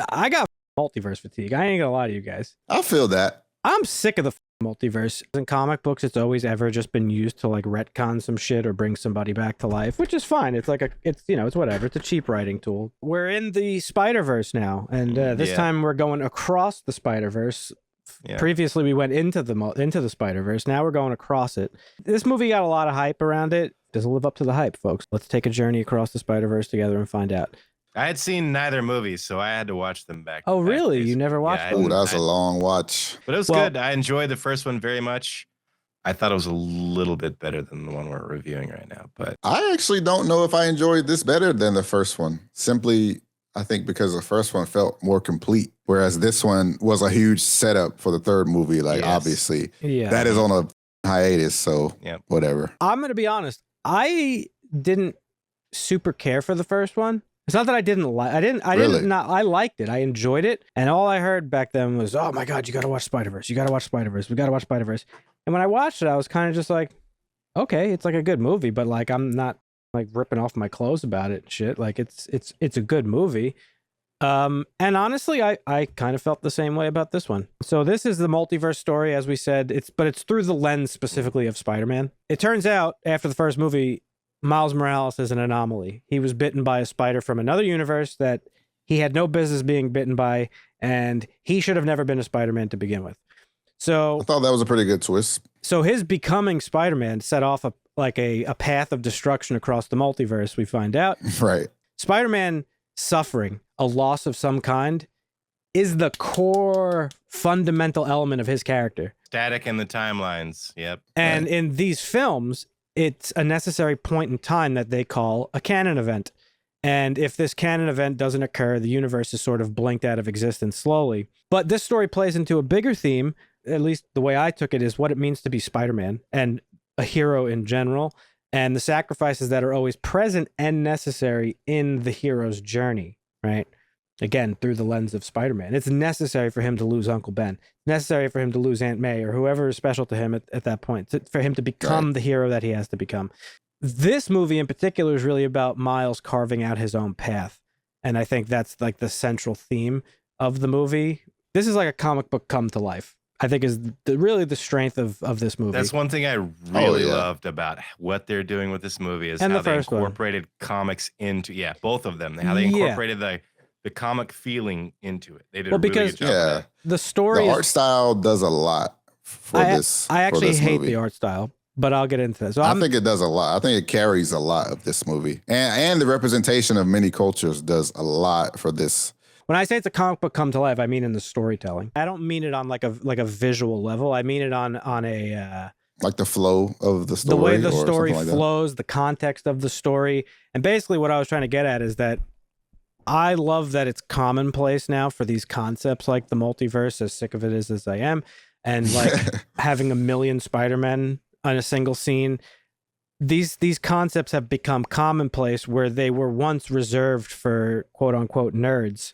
I got multiverse fatigue. I ain't gonna lie to you guys. I feel that. I'm sick of the multiverse. In comic books, it's always ever just been used to like retcon some shit or bring somebody back to life, which is fine. It's like it's it's whatever. It's a cheap writing tool. We're in the Spider-Verse now, and this time we're going across the Spider-Verse. Yeah. Previously, we went into the Spider-Verse. Now we're going across it. This movie got a lot of hype around it. Does it live up to the hype, folks? Let's take a journey across the Spider-Verse together and find out. I had seen neither movie, so I had to watch them back. Oh, really? You never watched them? Oh, that was a long watch. But it was good. I enjoyed the first one very much. I thought it was a little bit better than the one we're reviewing right now. But I actually don't know if I enjoyed this better than the first one. Simply, I think because the first one felt more complete, whereas this one was a huge setup for the third movie. Like, obviously, that is on a hiatus, so whatever. I'm going to be honest. I didn't super care for the first one. It's not that I didn't like. I liked it. I enjoyed it. And all I heard back then was, "Oh my God, you got to watch Spider-Verse. You got to watch Spider-Verse. We got to watch Spider-Verse." And when I watched it, I was kind of just like, "Okay, it's like a good movie, but like I'm not like ripping off my clothes about it and shit. Like it's a good movie." And honestly, I kind of felt the same way about this one. So this is the multiverse story, as we said. It's through the lens specifically of Spider-Man. It turns out after the first movie, Miles Morales is an anomaly. He was bitten by a spider from another universe that he had no business being bitten by, and he should have never been a Spider-Man to begin with. So I thought that was a pretty good twist. So his becoming Spider-Man set off a path of destruction across the multiverse, we find out. Right. Spider-Man suffering a loss of some kind is the core fundamental element of his character. Static in the timelines. Yep. And in these films, it's a necessary point in time that they call a canon event. And if this canon event doesn't occur, the universe is sort of blinked out of existence slowly. But this story plays into a bigger theme, at least the way I took it, is what it means to be Spider-Man and a hero in general, and the sacrifices that are always present and necessary in the hero's journey, right? Again, through the lens of Spider-Man. It's necessary for him to lose Uncle Ben. It's necessary for him to lose Aunt May or whoever is special to him at that point, for him to become the hero that he has to become. This movie in particular is really about Miles carving out his own path. And I think that's like the central theme of the movie. This is like a comic book come to life, I think, is really the strength of this movie. That's one thing I really loved about what they're doing with this movie is how they incorporated comics into, both of them. How they incorporated the comic feeling into it. They did a really good job. The story, the art style does a lot for this. I actually hate movie. the art style, but I'll get into this. So I think it does a lot. I think it carries a lot of this movie, and the representation of many cultures does a lot for this. When I say it's a comic book come to life, I mean in the storytelling. I don't mean it on like a visual level. I mean it on a like the flow of the story, the way the story flows, the context of the story, and basically what I was trying to get at is that I love that it's commonplace now for these concepts like the multiverse, as sick of it as I am, and like having a million Spider-Men on a single scene. These concepts have become commonplace where they were once reserved for quote unquote nerds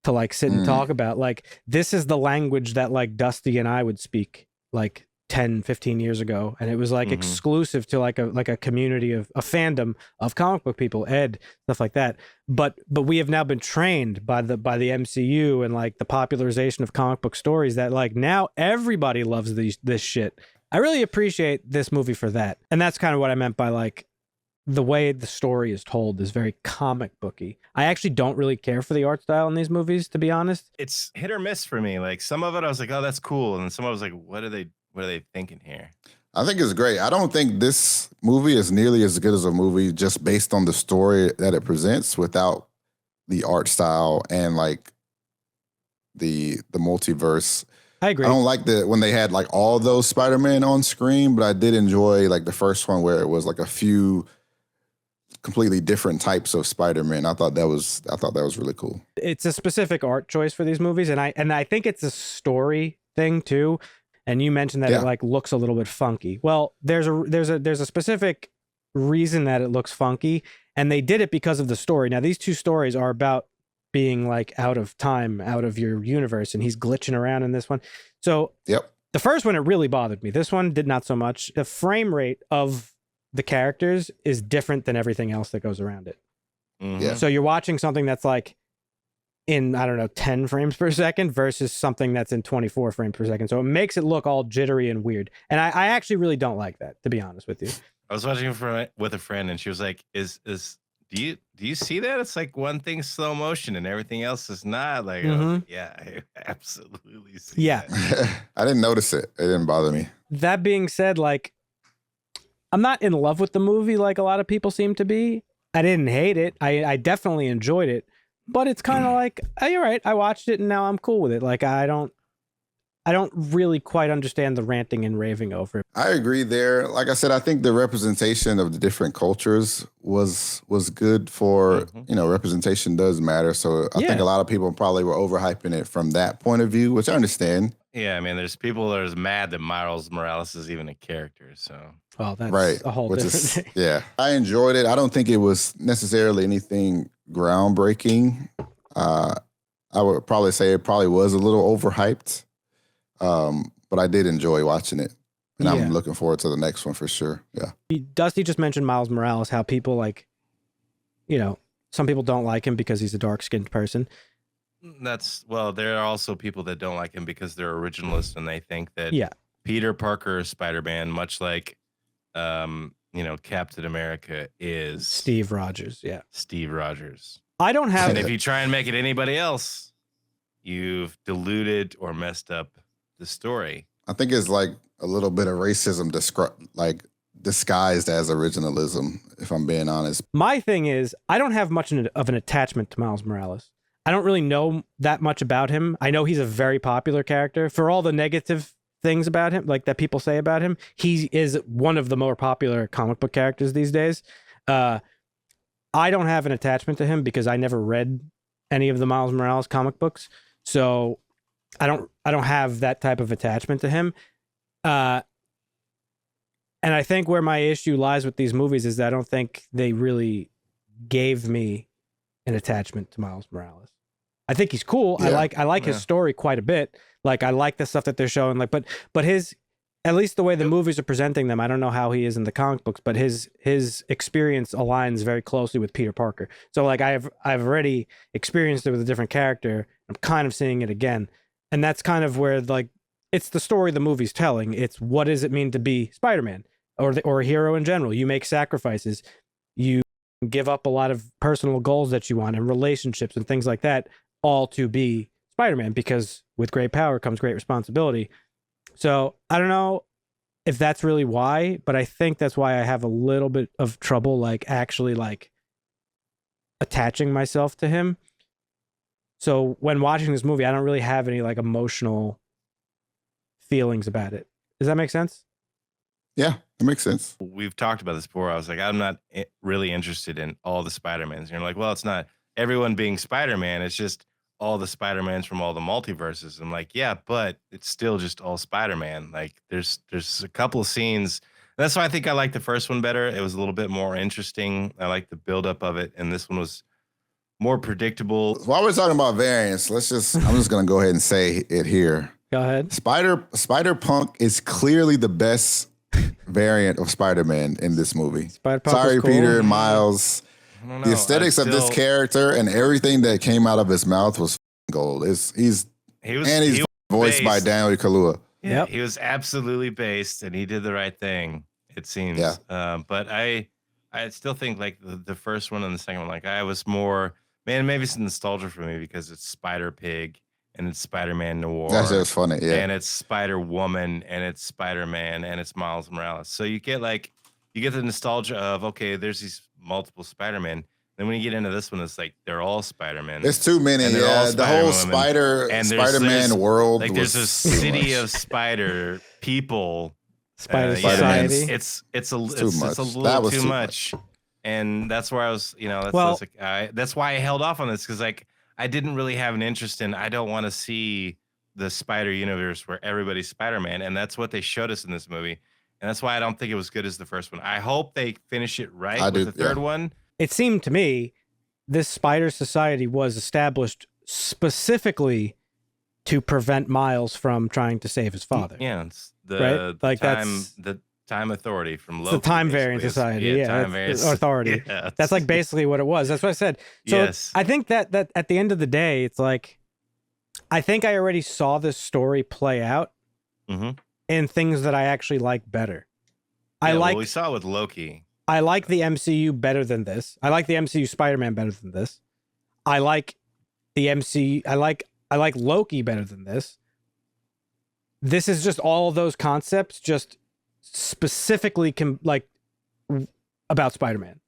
to like sit and talk about. Like, this is the language that like Dusty and I would speak like 10, 15 years ago. And it was like exclusive to like a community of a fandom of comic book people, Ed, stuff like that. But we have now been trained by the MCU and like the popularization of comic book stories that like now everybody loves this shit. I really appreciate this movie for that. And that's kind of what I meant by like the way the story is told is very comic booky. I actually don't really care for the art style in these movies, to be honest. It's hit or miss for me. Like some of it I was like, oh, that's cool. And some of it was like, what are they thinking here? I think it's great. I don't think this movie is nearly as good as a movie just based on the story that it presents without the art style and like the multiverse. I agree. I don't like when they had like all those Spider-Man on screen, but I did enjoy like the first one where it was like a few completely different types of Spider-Man. I thought that was really cool. It's a specific art choice for these movies, and I think it's a story thing too. And you mentioned that it like looks a little bit funky. Well, there's a specific reason that it looks funky, and they did it because of the story. Now, these two stories are about being like out of time, out of your universe, and he's glitching around in this one. So the first one, it really bothered me. This one did not so much. The frame rate of the characters is different than everything else that goes around it. Yeah. So you're watching something that's like in, I don't know, 10 frames per second versus something that's in 24 frames per second. So it makes it look all jittery and weird. And I actually really don't like that, to be honest with you. I was watching with a friend, and she was like, do you see that? It's like one thing slow motion and everything else is not. Like, yeah, I absolutely see that. I didn't notice it. It didn't bother me. That being said, like, I'm not in love with the movie like a lot of people seem to be. I didn't hate it. I definitely enjoyed it. But it's kind of like, oh, you're right. I watched it and now I'm cool with it. Like, I don't really quite understand the ranting and raving over it. I agree there. Like I said, I think the representation of the different cultures was good for, representation does matter. So I think a lot of people probably were overhyping it from that point of view, which I understand. Yeah, I mean, there's people that are mad that Miles Morales is even a character. So, well, that's a whole different thing. Yeah, I enjoyed it. I don't think it was necessarily anything groundbreaking. I would probably say it probably was a little overhyped, but I did enjoy watching it, and I'm looking forward to the next one for sure. Yeah. Dusty just mentioned Miles Morales, how people like, some people don't like him because he's a dark-skinned person. There are also people that don't like him because they're originalists and they think that Peter Parker is Spider-Man, much like Captain America is Steve Rogers. Yeah. Steve Rogers. I don't have And if you try and make it anybody else, you've diluted or messed up the story. I think it's like a little bit of racism disguised as originalism, if I'm being honest. My thing is, I don't have much of an attachment to Miles Morales. I don't really know that much about him. I know he's a very popular character. For all the negative things about him, like that people say about him, he is one of the more popular comic book characters these days. I don't have an attachment to him because I never read any of the Miles Morales comic books. So I don't have that type of attachment to him. And I think where my issue lies with these movies is that I don't think they really gave me an attachment to Miles Morales. I think he's cool. Yeah. I like his story quite a bit. Like, I like the stuff that they're showing. Like, but his, at least the way the movies are presenting them, I don't know how he is in the comic books, but his experience aligns very closely with Peter Parker. So like I've already experienced it with a different character. I'm kind of seeing it again, and that's kind of where, like, it's the story the movie's telling. It's what does it mean to be Spider-Man or a hero in general. You make sacrifices. You give up a lot of personal goals that you want and relationships and things like that, all to be Spider-Man, because with great power comes great responsibility. So I don't know if that's really why, but I think that's why I have a little bit of trouble, like, actually, like, attaching myself to him. So when watching this movie, I don't really have any, like, emotional feelings about it. Does that make sense? Yeah, it makes sense. We've talked about this before. I was like, I'm not really interested in all the Spider-Mans. And you're like, well, it's not everyone being Spider-Man. It's just all the Spider-Mans from all the multiverses. I'm like, yeah, but it's still just all Spider-Man. Like, there's a couple of scenes. That's why I think I like the first one better. It was a little bit more interesting. I like the buildup of it. And this one was more predictable. While we're talking about variants, I'm just going to go ahead and say it here. Go ahead. Spider-Punk is clearly the best variant of Spider-Man in this movie. Sorry, cool. Peter, Miles. The aesthetics of this character and everything that came out of his mouth was gold. He's voiced by Daniel Kaluuya. Yeah, he was absolutely based, and he did the right thing, it seems. Yeah. But I still think, like, the first one and the second one, like, I was more, maybe it's nostalgia for me because it's Spider-Pig and it's Spider-Man Noir. That's just funny, yeah. And it's Spider-Woman and it's Spider-Man and it's Miles Morales. So you get the nostalgia of, okay, there's these multiple Spider-Man. Then when you get into this one, it's like they're all Spider-Man. There's too many. Yeah, the whole Spider-Man world. Like, there's a city of Spider people. Spider Society. It's a little too much. And that's where I was, that's why I held off on this, because, like, I didn't really have an interest in. I don't want to see the Spider universe where everybody's Spider-Man, and that's what they showed us in this movie. And that's why I don't think it was good as the first one. I hope they finish it right with the third one. It seemed to me this Spider Society was established specifically to prevent Miles from trying to save his father. Yeah, it's right? time authority from It's Loki. the time variant society. Yeah, time variant authority. Yeah, that's like basically what it was. That's what I said. So yes. I think that at the end of the day, it's like, I think I already saw this story play out in things that I actually like better. We saw with Loki. I like the MCU better than this. I like the MCU Spider-Man better than this. I like the MCU. I like Loki better than this. This is just all of those concepts, just specifically about Spider-Man,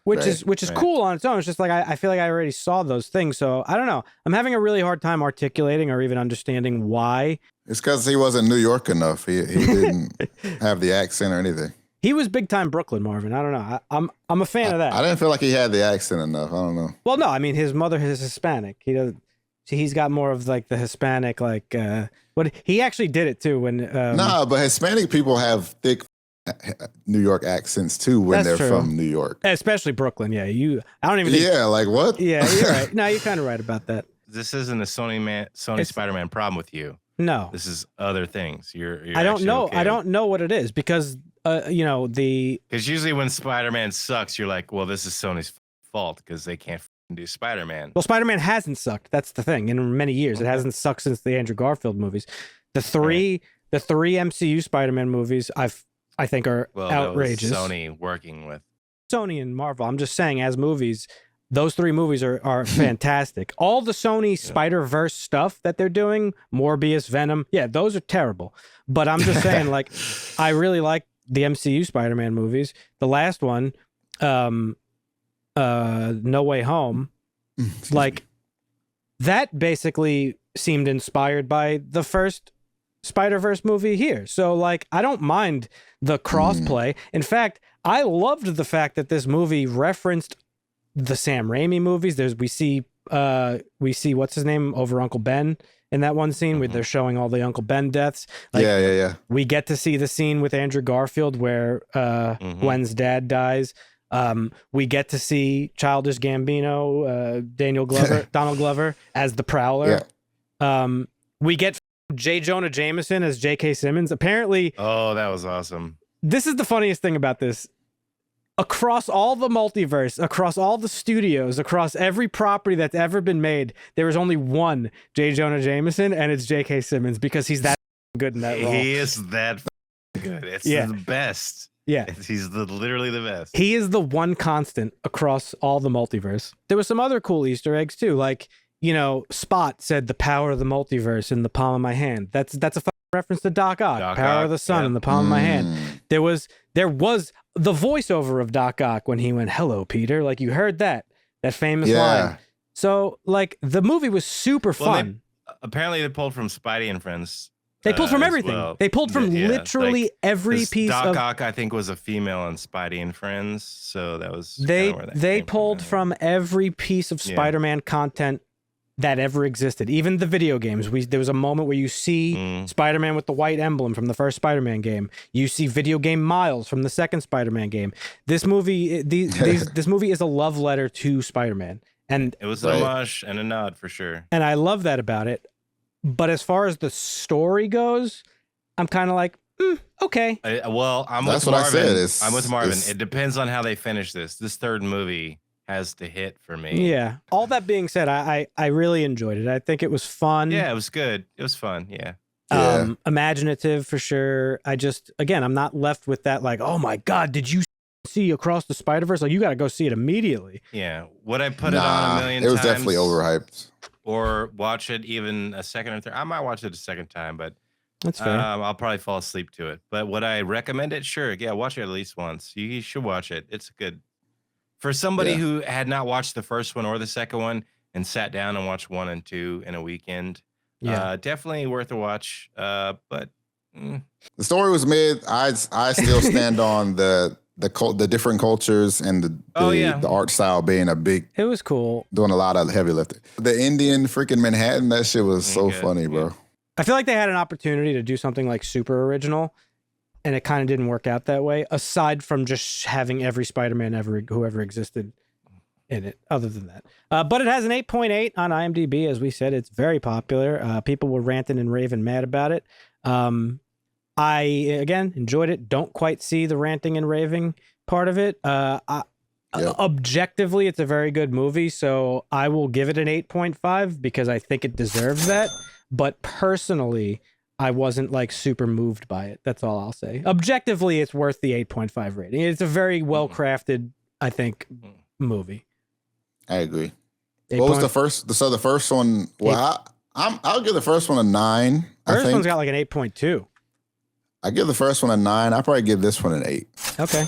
which is cool on its own. It's just like I feel like I already saw those things, so I don't know. I'm having a really hard time articulating or even understanding why. It's because he wasn't New York enough. He didn't have the accent or anything. He was big time Brooklyn, Marvin. I don't know. I'm a fan of that. I didn't feel like he had the accent enough. I don't know. Well, no, I mean his mother is Hispanic. He's got more of like the Hispanic what he actually did it too when but Hispanic people have thick New York accents too when they're from New York, especially Brooklyn. Yeah, I don't even. Like what? Yeah, you're right. No, you're kind of right about that. This isn't a Sony Spider-Man problem with you. No, this is other things. You're I don't know. Okay. I don't know what it is because because usually when Spider-Man sucks, you're like, well, this is Sony's fault because they can't do Spider-Man. Well, Spider-Man hasn't sucked. That's the thing. In many years, it hasn't sucked since the Andrew Garfield movies. The three MCU Spider-Man movies, I think are outrageous. Sony working with Sony and Marvel. I'm just saying, as movies, those three movies are fantastic. All the Sony Spider-Verse stuff that they're doing, Morbius, Venom, those are terrible. But I'm just saying, like, I really like the MCU Spider-Man movies. The last one, No Way Home, like, that basically seemed inspired by the first Spider-Verse movie here. So, like, I don't mind the crossplay. In fact, I loved the fact that this movie referenced the Sam Raimi movies. We see what's his name over Uncle Ben in that one scene where they're showing all the Uncle Ben deaths. Like, yeah. We get to see the scene with Andrew Garfield where Gwen's dad dies. We get to see Childish Gambino, Donald Glover as the Prowler. Yeah. We get J. Jonah Jameson as J.K. Simmons. Apparently, that was awesome. This is the funniest thing about this. Across all the multiverse, across all the studios, across every property that's ever been made, there is only one J. Jonah Jameson, and it's J.K. Simmons because he's that good in that role. He is that good. It's the best. Yeah. He's literally the best. He is the one constant across all the multiverse. There was some other cool Easter eggs too, like, Spot said the power of the multiverse in the palm of my hand. That's a reference to Doc Ock, power of the sun in the palm of my hand. There was the voiceover of Doc Ock when he went, "Hello, Peter." Like, you heard that famous line. So, like, the movie was super fun. Apparently they pulled from Spidey and Friends. They pulled from everything. Well. They pulled from literally every piece Doc of... Ock, I think, was a female in Spidey and Friends, so that was they pulled from every piece of Spider-Man content that ever existed. Even the video games. There was a moment where you see Spider-Man with the white emblem from the first Spider-Man game. You see video game Miles from the second Spider-Man game. This movie, this movie is a love letter to Spider-Man, and it was an homage and a nod for sure. And I love that about it. But as far as the story goes, I'm kind of like, okay. I'm with Marvin. I'm with Marvin. It depends on how they finish this. This third movie has to hit for me. Yeah. All that being said, I really enjoyed it. I think it was fun. Yeah, it was good. It was fun. Yeah. Imaginative for sure. I'm not left with that like, oh my God, did you see Across the Spider-Verse? Like, you got to go see it immediately. Yeah. Would I put it on a million times? It was definitely overhyped. Or watch it even a second or third. I might watch it a second time, but that's fair. I'll probably fall asleep to it. But would I recommend it? Sure. Yeah, watch it at least once. You should watch it. It's good. For somebody who had not watched the first one or the second one and sat down and watched 1 and 2 in a weekend, definitely worth a watch. But the story was mid. I still stand on the different cultures and the art style being a big. It was cool. Doing a lot of heavy lifting. The Indian freaking Manhattan, that shit was so funny, bro. I feel like they had an opportunity to do something like super original, and it kind of didn't work out that way, aside from just having every Spider-Man who ever existed in it, other than that. But it has an 8.8 on IMDb. As we said, it's very popular. People were ranting and raving mad about it. I again enjoyed it. Don't quite see the ranting and raving part of it. Objectively, it's a very good movie, so I will give it an 8.5 because I think it deserves that. But personally, I wasn't like super moved by it. That's all I'll say. Objectively, it's worth the 8.5 rating. It's a very well crafted, I think, movie. I agree. What was the first? So the first one. Well, I'll give the first one a 9. First one's got like an 8.2. I give the first one a 9. I probably give this one an 8. Okay.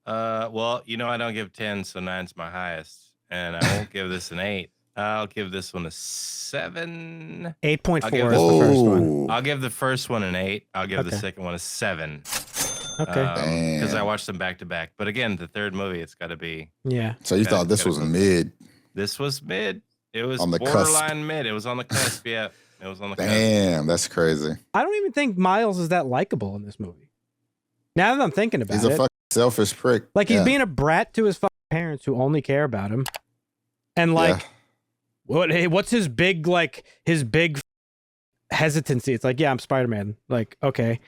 Well, I don't give 10, so 9's my highest, and I won't give this an 8. I'll give this one a 7. 8.4 is the first one. I'll give the first one an 8. I'll give the second one a 7. Okay. Because I watched them back to back. But again, the third movie, it's got to be. Yeah. So you thought this was mid? This was mid. It was on the borderline cusp. Mid. It was on the cusp. Yeah. It was on the cusp. Damn, that's crazy. I don't even think Miles is that likable in this movie. Now that I'm thinking about it. He's a fucking selfish prick. Like, he's being a brat to his fucking parents who only care about him. And like, what's his big hesitancy? It's like, yeah, I'm Spider-Man. Like, okay.